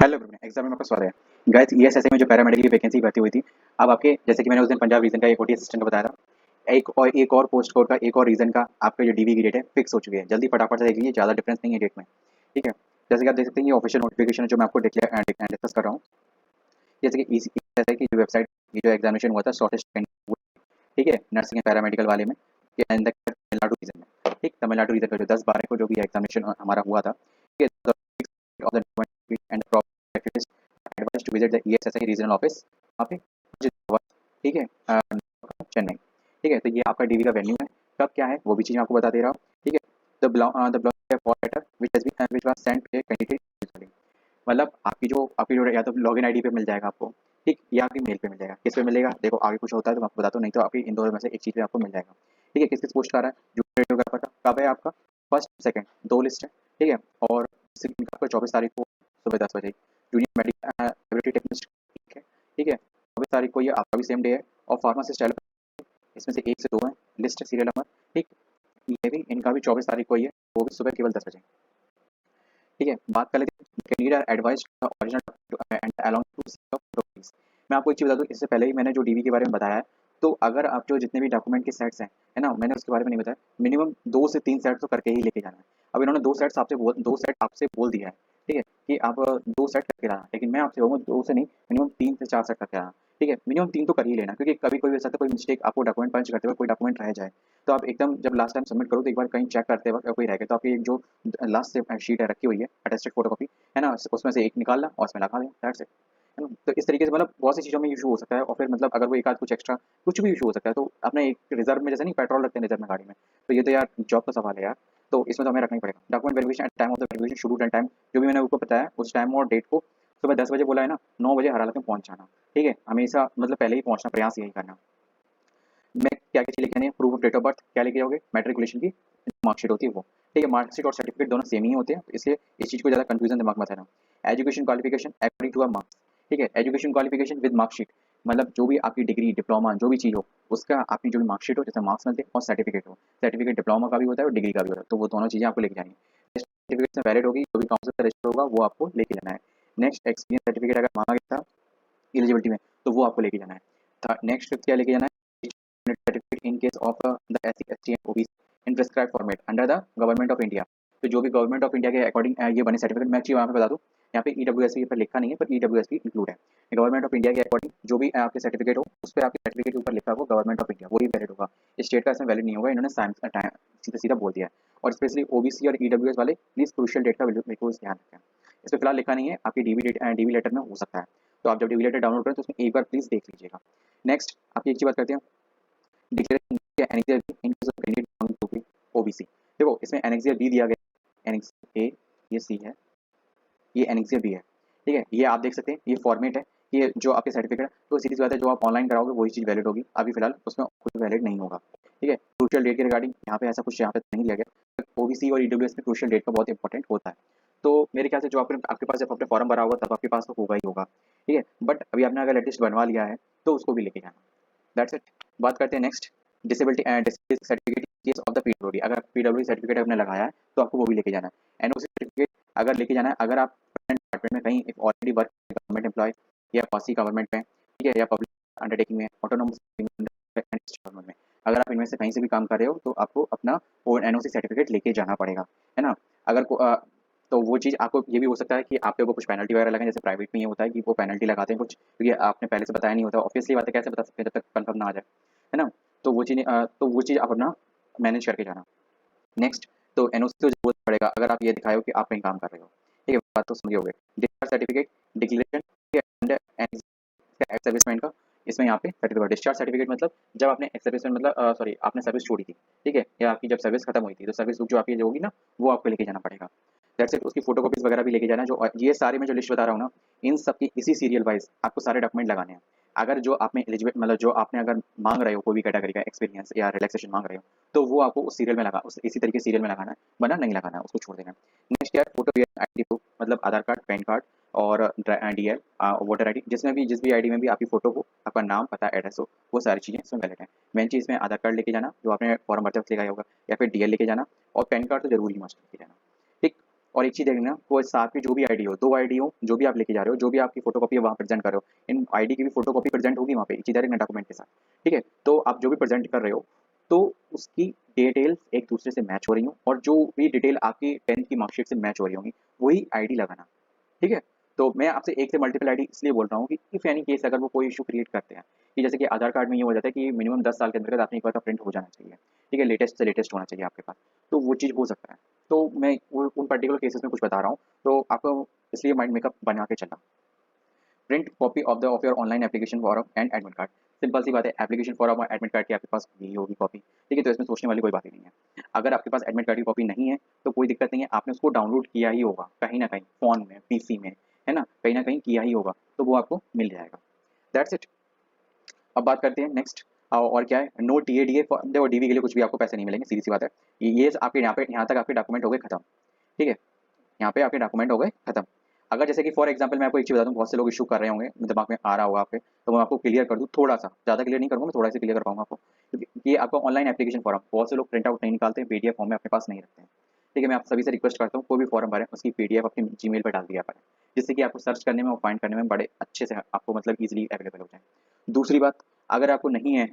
Hello everyone, exam में आपका स्वागत है। गाइस, ईएसएसए में जो पैरामेडिकल की वैकेंसी भर्ती हुई थी, अब आपके जैसे कि मैंने उस दिन पंजाब रीजन का एक ओटी असिस्टेंट का बताया था, एक और पोस्ट कोड का एक और रीजन का आपका जो डीवी की डेट है फिक्स हो चुकी है। जल्दी फटाफट से देख लीजिए, ज़्यादा डिफरेंस नहीं है डेट में। ठीक है, जैसे कि आप देख सकते हैं ये ऑफिशियल नोटिफिकेशन है जो मैं आपको डिस्कस कर रहा हूँ। जैसे कि ईएसएसए की जो वेबसाइट, ये जो एग्जामिनेशन हुआ था शॉर्टेस्ट, ठीक है, नर्सिंग एंड पैरामेडिकल वाले में, ये तमिलनाडु रीजन में। ठीक, तमिलनाडु रीजन का जो 10-12 को जो भी एग्जामिनेशन हमारा हुआ था, ठीक है, of the department and the proper practice advised to visit the ESSI regional office वहाँ पे ठीक है, चेन्नई। ठीक है, तो ये आपका डीवी का वेन्यू है। कब क्या है वो भी चीज़ मैं आपको बता दे रहा हूँ। ठीक है, the blog for letter which was sent to a candidate, मतलब आपकी जो या तो लॉगिन आईडी पे मिल जाएगा आपको, ठीक, या आपकी मेल पे मिल जाएगा। किस पे मिलेगा देखो, आगे कुछ होता है तो मैं आपको बताता हूँ, नहीं तो आपकी इन दोनों में से एक चीज़ पे आपको मिल जाएगा। ठीक है, किस किस पोस्ट का आ रहा है, जूनियर रेडियोग्राफर का कब है आपका, फर्स्ट सेकंड दो लिस्ट है। ठीक है, और इनका आपका 24 तारीख को सुबह 10 बजे। जूनियर मेडिकल लेबोरेटरी टेक्नीशियन, ठीक है, ठीक है, 24 तारीख को ये आपका भी सेम डे है। और फार्मासिस्ट, इसमें से एक से दो है, लिस्ट सीरियल नंबर। ठीक, ये भी इनका भी 24 तारीख को ही है, वो भी सुबह केवल 10 बजे। ठीक है, बात कर लेते हैं candidate advice original and along to proceeds. मैं आपको एक चीज़ बता दूं, इससे पहले ही मैंने जो डीवी के बारे में बताया है, तो अगर आप जो जितने भी डॉक्यूमेंट के सेट्स हैं, है ना, मैंने उसके बारे में नहीं बताया, मिनिमम 2 से 3 सेट तो करके ही लेके जाना है। अब इन्होंने दो सेट आपसे बोल दिया है, ठीक है, कि आप 2 सेट करके लाना, लेकिन मैं आपसे बोलूँगा 2 से नहीं, मिनिमम 3 से 4 सेट करके लाना। ठीक है, मिनिमम 3 तो कर ही लेना, क्योंकि कभी कोई हो सकता है कोई मिस्टेक, आपको डॉक्यूमेंट पंच करते हुए कोई डॉक्यूमेंट रह जाए, तो आप एकदम जब लास्ट टाइम सबमिट करो तो एक बार कहीं चेक करते वक्त कोई रह गया तो आपकी एक जो लास्ट से शीट है रखी हुई है अटेस्टेड फोटोकॉपी, है ना, उसमें से एक निकालना और उसमें लगा दें, दैट्स इट। है ना, तो इस तरीके से मतलब बहुत सी चीज़ों में इशू हो सकता है, और फिर मतलब अगर वो एक आध कुछ एक्स्ट्रा कुछ भी इशू हो सकता है, तो अपने एक रिजर्व में, जैसे नहीं पेट्रोल रखते हैं रिजर्व में गाड़ी में, तो ये तो यार जॉब का सवाल है यार, तो इसमें तो हमें रखना ही पड़ेगा। Document verification at time of the verification schedule and time, जो भी मैंने आपको बताया उस टाइम और डेट को, सुबह 10 बजे बोला है ना, 9 बजे हर हालत में पहुंच जाना। ठीक है, हमेशा मतलब पहले ही पहुंचना, प्रयास यही करना। में क्या क्या चीज़ लेके आनी है, proof of date of birth क्या लेके आओगे, मैट्रिकुलेशन की मार्कशीट होती है वो। ठीक है, मार्कशीट और सर्टिफिकेट दोनों सेम ही होते हैं, तो इसलिए इस चीज़ को ज़्यादा कंफ्यूजन दिमाग में मत आना। Education qualification according to a marks. ठीक है, एजुकेशन क्वालिफिकेशन विद मार्कशीट, मतलब जो भी आपकी डिग्री डिप्लोमा जो भी चीज़ हो, उसका आपकी जो भी मार्कशीट हो, जैसे मार्क्स मिलते हैं, और सर्टिफिकेट हो। सर्टिफिकेट डिप्लोमा का भी होता है और डिग्री का भी होता है, तो वो दोनों चीज़ें आपको लेके जानी है। सर्टिफिकेट में वैलिड होगी, जो भी काउंसिल से रजिस्टर होगा वो आपको लेके जाना है। नेक्स्ट, एक्सपीरियंस सर्टिफिकेट अगर मांगा गया था एलिजिबिलिटी में, तो वो आपको लेके जाना है। नेक्स्ट क्या लेके जाना है, certificate in case of the SC, ST and OBC in prescribed format under the government of India. तो जो भी गवर्नमेंट ऑफ इंडिया के अकॉर्डिंग ये बने सर्टिफिकेट, मैं एक्चुअली वहाँ पे बता दूँ, यहाँ पे ईडब्ल्यूएसपी पर लिखा नहीं है, पर ईडब्ल्यूएसपी इंक्लूड है। गवर्नमेंट ऑफ इंडिया के अकॉर्डिंग जो भी आपके सर्टिफिकेट हो, उस पर आपके सर्टिफिकेट के ऊपर लिखा होगा गवर्नमेंट ऑफ इंडिया, वही वैलिड होगा। स्टेट का इसमें वैलिड नहीं होगा, इन्होंने सीधा सीधा बोल दिया है। और स्पेशली ओबीसी और ईडब्ल्यूएस वाले प्लीज क्रूशियल डेट का बिल्कुल ध्यान रखें। इस पर फिलहाल लिखा नहीं है, आपकी डीवी लेटर में हो सकता है, तो आप जब डीवी लेटर डाउनलोड करें तो उसमें एक बार प्लीज देख लीजिएगा। नेक्स्ट, आपकी एक चीज बात करते हैं, declaration annexure B in case of candidate belonging to be OBC. देखो, इसमें एनेक्सियर बी दिया गया है, एनेक्सियर ए, ये सी है, ये एनेक्सियर बी है। ठीक है, ये आप देख सकते हैं, ये फॉर्मेट है, ये जो आपके सर्टिफिकेट है, तो सीधी सी बात है, जो आप ऑनलाइन कराओगे वही चीज़ वैलिड होगी, अभी फिलहाल उसमें कुछ वैलिड नहीं होगा। ठीक है, क्रूशियल डेट के रिगार्डिंग यहाँ पे ऐसा कुछ यहाँ पे नहीं लिया गया, ओबीसी और ईडब्ल्यूएस में क्रूशियल डेट का बहुत इंपॉर्टेंट होता है। तो मेरे ख्याल से जो आपके आपके पास जब आपने फॉर्म भरा होगा तब आपके पास तो होगा ही होगा। ठीक है, बट अभी आपने अगर लेटेस्ट बनवा लिया है तो उसको भी लेके जाना, दैट्स इट। बात करते हैं next, disability and disability certificate case of the PWD. अगर पीडब्ल्यूडी सर्टिफिकेट आपने लगाया है तो आपको वो भी लेके जाना है। एनओसी सर्टिफिकेट अगर लेके जाना है, अगर आप डिपार्टमेंट में कहीं ऑलरेडी वर्क गवर्नमेंट एम्प्लॉय या क्वासी गवर्नमेंट में, ठीक है, या पब्लिक अंडरटेकिंग में, ऑटोनोमस गवर्नमेंट में, अगर आप इनमें से कहीं से भी काम कर रहे हो तो आपको अपना एनओसी सर्टिफिकेट लेके जाना पड़ेगा, है ना। अगर तो वो चीज़ आपको ये भी हो सकता है कि आपके ऊपर कुछ पेनल्टी वगैरह लगे, जैसे प्राइवेट में ये होता है कि वो पेनल्टी लगाते हैं कुछ, क्योंकि आपने पहले से बताया नहीं होता, ऑब्वियसली बात है, कैसे बता सकते हैं जब तक कंफर्म ना आ जाए, है ना। तो वो चीज़ आप अपना मैनेज करके जाना। नेक्स्ट, तो एनओसी तो जरूरत पड़ेगा अगर आप ये दिखाओ कि आप कहीं काम कर रहे हो। ठीक है, बात तो समझे होगे। Discharge certificate, declaration and ex serviceman का, इसमें यहाँ पे सर्टिफिकेट, डिस्चार्ज सर्टिफिकेट मतलब जब आपने एक्स सर्विसमैन मतलब सॉरी आपने सर्विस छोड़ी थी, ठीक है, या आपकी जब सर्विस खत्म हुई थी, तो सर्विस बुक जो आपकी जो होगी ना, वो आपको लेके जाना पड़ेगा। That's it. उसकी फोटोकॉपीज वगैरह भी लेके जाना, जो ये सारे मैं जो लिस्ट बता रहा हूँ ना, इन सब की इसी सीरियल वाइज आपको सारे डॉक्यूमेंट लगाने हैं। अगर जो आप में एलिजिबल मतलब जो आपने अगर मांग रहे हो कोई भी कैटेगरी का एक्सपीरियंस या रिलैक्सेशन मांग रहे हो, तो वो आपको उस सीरियल में लगा उस इसी तरीके सीरियल में लगाना है, वरना नहीं लगाना है, उसको छोड़ देना है। नेक्स्ट क्या है, फोटो आईडी प्रूफ, मतलब आधार कार्ड, पैन कार्ड और डीएल, वोटर आईडी, जिसमें भी जिस भी आईडी में भी आपकी फोटो हो, आपका नाम पता एड्रेस हो, वो सारी चीज़ें इसमें वैलिड है। मेन चीज़ में आधार कार्ड लेके जाना जो आपने फॉर्म भरते वक्त लगाया होगा, या फिर डीएल लेके जाना, और पैन कार्ड तो जरूरी मस्ट लेके जाना। ठीक, और एक चीज़ देखना, वो साथ में जो भी आईडी हो, 2 आईडी हो, जो भी आप लेके जा रहे हो, जो भी आपकी फ़ोटोकॉपी वहाँ प्रेज़ेंट कर रहे हो, इन आईडी की भी फ़ोटोकॉपी प्रेज़ेंट होगी वहाँ पे, एक चीज़ डायरेक्ट डॉक्यूमेंट के साथ, ठीक है? तो आप जो भी प्रेज़ेंट कर रहे हो, तो उसकी डिटेल्स एक-दूसरे से मैच हो रही हों और जो भी डिटेल आपकी 10th की मार्कशीट से मैच हो रही होंगी, वही आईडी लगाना, ठीक है? तो मैं आपसे एक से मल्टीपल आईडी इसलिए बोल रहा हूँ कि इफ एनी केस अगर वो कोई इश्यू क्रिएट करते हैं, कि जैसे कि आधार कार्ड में ये हो जाता है कि मिनिमम 10 साल के अंतर्गत आपने एक बार का प्रिंट हो जाना चाहिए, ठीक है? लेटेस्ट से लेटेस्ट होना चाहिए आपके पास, तो वो चीज़ हो सकता है। तो मैं वो उन पर्टिकुलर केसेस में कुछ बता रहा हूँ, तो आपको इसलिए माइंड मेकअप बना के चलना। Print copy of your online application form and admit card. Simple सी बात है, एप्लीकेशन फॉर्म और एडमिट कार्ड की आपके पास यही होगी कॉपी, ठीक है? तो इसमें सोचने वाली कोई बात ही नहीं है। अगर आपके पास एडमिट कार्ड की कॉपी नहीं है, तो कोई दिक्कत नहीं है, आपने उसको डाउनलोड किया ही होगा, कहीं न कहीं, फ़ोन में, पीसी में, है ना? कहीं न कहीं किया ही होगा, तो वो आपको मिल जाएगा। That's it. अब बात करते हैं नेक्स्ट और क्या है, नो टीए-डीए फॉर देखो डीवी के लिए कुछ भी आपको पैसे नहीं मिलेंगे, सीधी-सी बात है। ये आपके यहाँ तक आपके डॉक्यूमेंट हो गए खत्म, ठीक है? यहाँ पे आपके डॉक्यूमेंट हो गए खत्म। अगर जैसे कि फॉर एग्जांपल मैं आपको एक चीज़ बता दूँ, बहुत से लोग इश्यू कर रहे होंगे, दिमाग में आ रहा होगा आपके, तो मैं आपको क्लियर कर दूँ थोड़ा-सा, ज़्यादा क्लियर नहीं करूँगा, मैं थोड़ा-सा क्लियर कर पाऊँगा आपको। क्योंकि ये आपका ऑनलाइन एप्लीकेशन फॉर्म, बहुत से लोग प्रिंट आउट नहीं निकालते हैं, पीडीएफ फॉर्म में अपने पास नहीं रखते हैं। ठीक है, मैं आप सभी से रिक्वेस्ट करता हूँ, कोई भी फॉर्म भरें, उसकी पीडीएफ अपनी जीमेल पे डाल दिया करें, जिससे कि आपको सर्च करने में और फाइंड करने में बड़े अच्छे से आपको मतलब ईज़िली अवेलेबल हो जाए। दूसरी बात, अगर आपको नहीं है,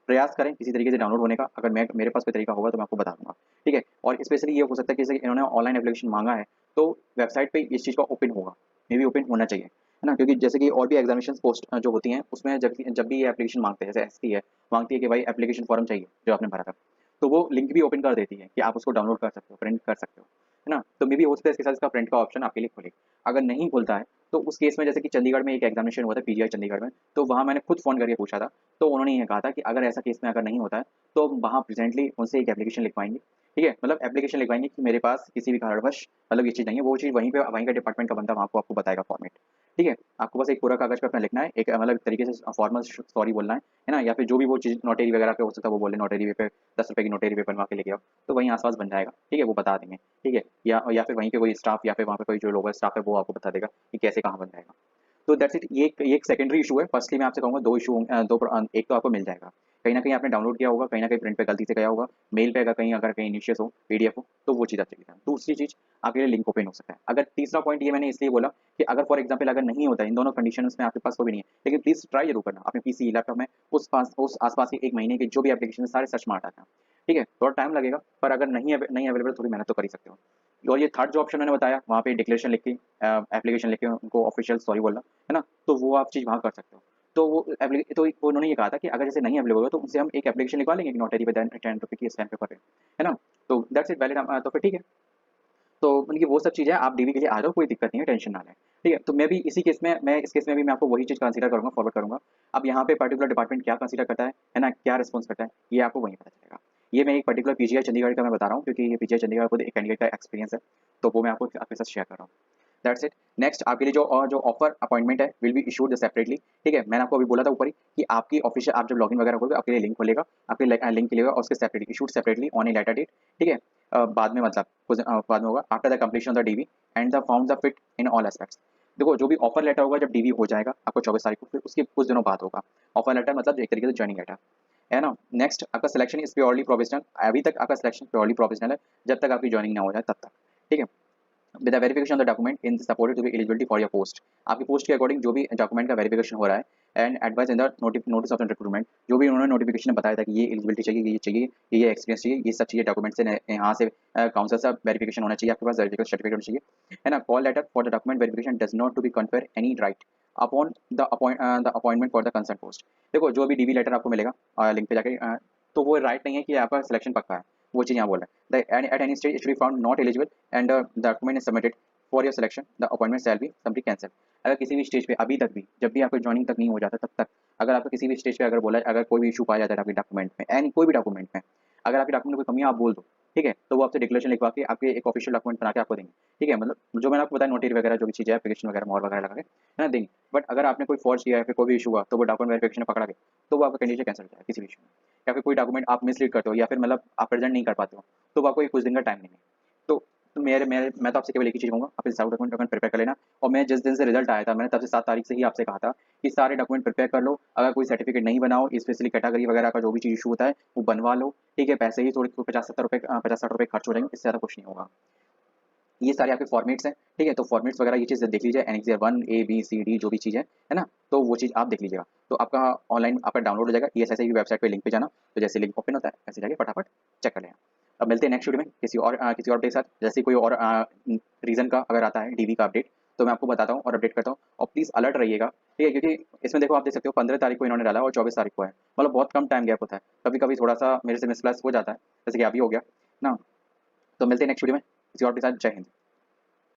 प्रयास करें किसी तरीके से डाउनलोड होने का, अगर मैं मेरे पास कोई तरीका होगा तो मैं आपको बता दूँगा, ठीक है? और स्पेशली ये हो सकता है कि जैसे इन्होंने ऑनलाइन एप्लीकेशन माँगा है, तो वेबसाइट पे इस चीज़ का ओपन होगा, मे बी ओपन होना चाहिए, है ना? क्योंकि जैसे कि और भी एग्ज़ामिनेशंस पोस्ट जो होती हैं, उसमें जब भी ये एप्लीकेशन माँगते हैं, जैसे एसटी है, माँगती है कि भाई एप्लीकेशन फॉर्म चाहिए, जो आपने भरा था। तो वो लिंक भी ओपन कर देती है कि आप उसको डाउनलोड कर सकते हो, प्रिंट कर सकते हो, है ना? तो मे बी हो सकता है इसके साथ इसका प्रिंट का ऑप्शन आपके लिए खुले। अगर नहीं खुलता है, तो उस केस में जैसे कि चंडीगढ़ में एक एग्ज़ामिनेशन हुआ था पीजीआई चंडीगढ़ में, तो वहाँ मैंने खुद फ़ोन करके पूछा था, तो उन्होंने ये कहा था कि अगर ऐसा केस में अगर नहीं होता है, तो वहाँ प्रेज़ेंटली उनसे एक एप्लीकेशन लिखवाएँगे, ठीक है? मतलब एप्लीकेशन लिखवाएँगे कि मेरे पास किसी भी कारणवश मतलब ये चीज़ नहीं है, वो चीज़ वहीं का डिपार्टमेंट का बंदा वहाँ आपको बताएगा फॉर्मेट, ठीक है? आपको बस एक पूरा कागज़ पे अपना लिखना है, एक मतलब एक तरीके से फॉर्मल सॉरी बोलना है ना? या फिर जो भी वो चीज़ नोटरी वगैरह पे हो सकता है वो बोले नोटरी पे ₹10 की नोटरी पे बनवा के लेके आओ, तो वहीं आस-पास बन जाएगा, ठीक है? वो बता देंगे, ठीक है? या फिर वहीं पे कोई स्टाफ या फिर वहाँ पे कोई जो लोकल स्टाफ है वो आपको बता देगा कि कैसे कहाँ बन जाएगा। तो दैट्स इट, ये एक सेकेंडरी इशू है। फर्स्टली मैं आपसे कहूँगा 2 इशू होंगे, एक तो आपको मिल जाएगा। कहीं न कहीं आपने डाउनलोड किया होगा, कहीं न कहीं प्रिंट पे गलती से गया होगा, मेल पे अगर कहीं इनिशियस हो, पीडीएफ हो, तो वो चीज़ अच्छी है। दूसरी चीज़, आपके लिए लिंक ओपन हो सकता है। अगर तीसरा पॉइंट ये मैंने इसलिए बोला कि अगर फॉर एग्ज़ाम्पल अगर नहीं होता है, इन दोनों कंडीशंस में आपके पास कोई भी नहीं है, लेकिन प्लीज़ ट्राई ज़रूर करना। अपने पीसी, लैपटॉप में उस आस-पास के 1 महीने के जो भी एप्लीकेशन है, सारे सर्च मार डालना। ठीक है? थोड़ा टाइम लगेगा, पर अगर नहीं अवेलेबल, थोड़ी मेहनत तो कर ही सकते हो। और ये थर्ड जो ऑप्शन मैंने बताया, वहाँ पे डिक्लेरेशन लिख के एप्लीकेशन लिख के उनको ऑफिशियल सॉरी बोलना, है ना? तो वो आप चीज़ वहाँ कर सकते हो। तो वो उन्होंने ये कहा था कि अगर जैसे नहीं अवेलेबल होगा तो उनसे हम एक एप्लीकेशन लिखवा लेंगे कि नोटरी पे ₹10 की स्टैम्प पेपर पे, है ना? तो दैट्स इट वैलिड, तो फिर ठीक है। तो मतलब कि वो सब चीज़ें आप डीवी के लिए आ जाओ, कोई दिक्कत नहीं है, टेंशन ना लें। ठीक है? तो मैं इस केस में भी मैं आपको वही चीज़ कंसीडर करूँगा, फॉरवर्ड करूँगा। अब यहाँ पे पर्टिकुलर डिपार्टमेंट क्या कंसीडर करता है ना? क्या रिस्पॉन्स करता है, ये आपको वहीं पता चलेगा। ये मैं एक पर्टिकुलर पीजीआई चंडीगढ़ का मैं बता रहा हूँ क्योंकि ये पीजीआई चंडीगढ़ खुद एक कैंडिडेट का एक्सपीरियंस है, तो वो मैं आपको आपके साथ शेयर कर रहा हूँ। That's it. नेक्स्ट आपके लिए जो ऑफर अपॉइंटमेंट है विल बी इशूड सेपरेटली, ठीक है? मैंने आपको अभी बोला था ऊपर ही कि आपकी ऑफिशियल आप जब लॉगिन वगैरह करोगे आपके लिए लिंक खुलेगा, आपके लिंक खुलेगा और उसके separately issued separately on a letter date, ठीक है? बाद में मतलब बाद में होगा after the completion of the DV and the found the fit in all aspects. देखो जो भी ऑफर लेटर होगा जब डीवी हो जाएगा आपको 24 तारीख को, फिर उसके कुछ दिनों बाद होगा। ऑफर लेटर मतलब एक तरीके से जॉइनिंग लेटर, है ना? नेक्स्ट आपका सिलेक्शन इज प्योरली प्रोविजनल, अभी तक आपका सिलेक्शन प्योरली प्रोविजनल है, जब तक आपकी जॉइनिंग ना हो जाए तब तक, ठीक है? With the verification of the document in supported to be eligibility for your post, आपकी पोस्ट के अकॉर्डिंग जो भी डॉक्यूमेंट का वेरिफिकेशन हो रहा है and advice in the notice of recruitment, जो भी उन्होंने नोटिफिकेशन में बताया था कि ये एलिजिबिलिटी चाहिए, ये चाहिए, ये एक्सपीरियंस चाहिए, ये सब चीज़ें डॉक्यूमेंट से यहाँ से काउंसिल से वेरिफिकेशन होना चाहिए, आपके पास सर्टिफिकेट होना चाहिए, है ना? Call letter for the document verification does not to be confer any right upon the appointment for the concern post. देखो जो भी डीवी लेटर आपको मिलेगा लिंक पे जाके तो वो राइट नहीं है कि आपका सिलेक्शन पक्का है, वो चीज़ यहाँ बोल रहा है at any stage it should be found not eligible and the document is submitted for your selection the appointment shall be simply cancel. अगर किसी भी स्टेज पे अभी तक भी जब भी आपको जॉइनिंग तक नहीं हो जाता तब तक अगर आपको किसी भी स्टेज पे अगर बोला अगर कोई भी इशू पाया जाता है आपके डॉक्यूमेंट में एनी कोई भी डॉक्यूमेंट में, अगर आपके डॉक्यूमेंट में कोई कमी है आप बोल दो, ठीक है? तो वो आपसे डिक्लेरेशन लिखवा के आपके एक ऑफिशियल डॉक्यूमेंट बना के आपको देंगे, ठीक है? मतलब जो मैंने आपको बताया नोटरी वगैरह जो भी चीज़ है एप्लीकेशन वगैरह मोहर वगैरह लगा के, है ना? देंगे। बट अगर आपने कोई फॉर्ज किया है फिर कोई भी इशू हुआ तो वो डॉक्यूमेंट वेरिफिकेशन में पकड़ा गया, तो वो आपका कैंडिडेट कैंसिल हो जाएगा किसी भी इशू में। या फिर कोई डॉक्यूमेंट आप मिसरीड करते हो या फिर मतलब आप प्रेजेंट नहीं कर पाते हो, तो वो आपको एक कुछ दिन का टाइम देंगे। तो मैं तो आपसे केवल एक ही चीज़ कहूँगा, आप सारे डॉक्यूमेंट डॉक्यूमेंट प्रिपेयर कर लेना और मैं जिस दिन से रिजल्ट आया था, मैंने तब से 7 तारीख से ही आपसे कहा था कि सारे डॉक्यूमेंट प्रिपेयर कर लो। अगर कोई सर्टिफिकेट नहीं बनाओ, स्पेशली कैटेगरी वगैरह का जो भी चीज़ इशू होता है, वो बनवा लो, ठीक है? पैसे ही थोड़े ₹50-60 ₹50-60 खर्च हो जाएँगे, इससे ज़्यादा कुछ नहीं होगा। ये सारे आपके फॉर्मेट्स हैं, ठीक है? तो फॉर्मेट्स वगैरह ये चीज़ देख लीजिए, एनेक्सियर 1, ए, बी, सी, डी जो भी चीज़ है ना? तो वो चीज़ आप देख लीजिएगा। तो आपका ऑनलाइन आपका डाउनलोड हो जाएगा, ईएसआईसी की वेबसाइट पे लिंक पे जाना, तो जैसे लिंक ओपन होता है, वैसे जाके फटाफट चेक कर लेना। अब मिलते हैं नेक्स्ट वीडियो में किसी और अपडेट के साथ। जैसे कोई और रीज़न का अगर आता है डीवी का अपडेट, तो मैं आपको बताता हूँ और अपडेट करता हूँ, और प्लीज़ अलर्ट रहिएगा, ठीक है? क्योंकि इसमें देखो आप देख सकते हो 15 तारीख को इन्होंने डाला और 24 तारीख को है, मतलब बहुत कम टाइम गैप होता है। कभी-कभी थोड़ा-सा मेरे से मिसप्लेस हो जाता है, जैसे कि अभी हो गया ना? तो मिलते हैं नेक्स्ट वीडियो में किसी और के साथ। जय हिंद।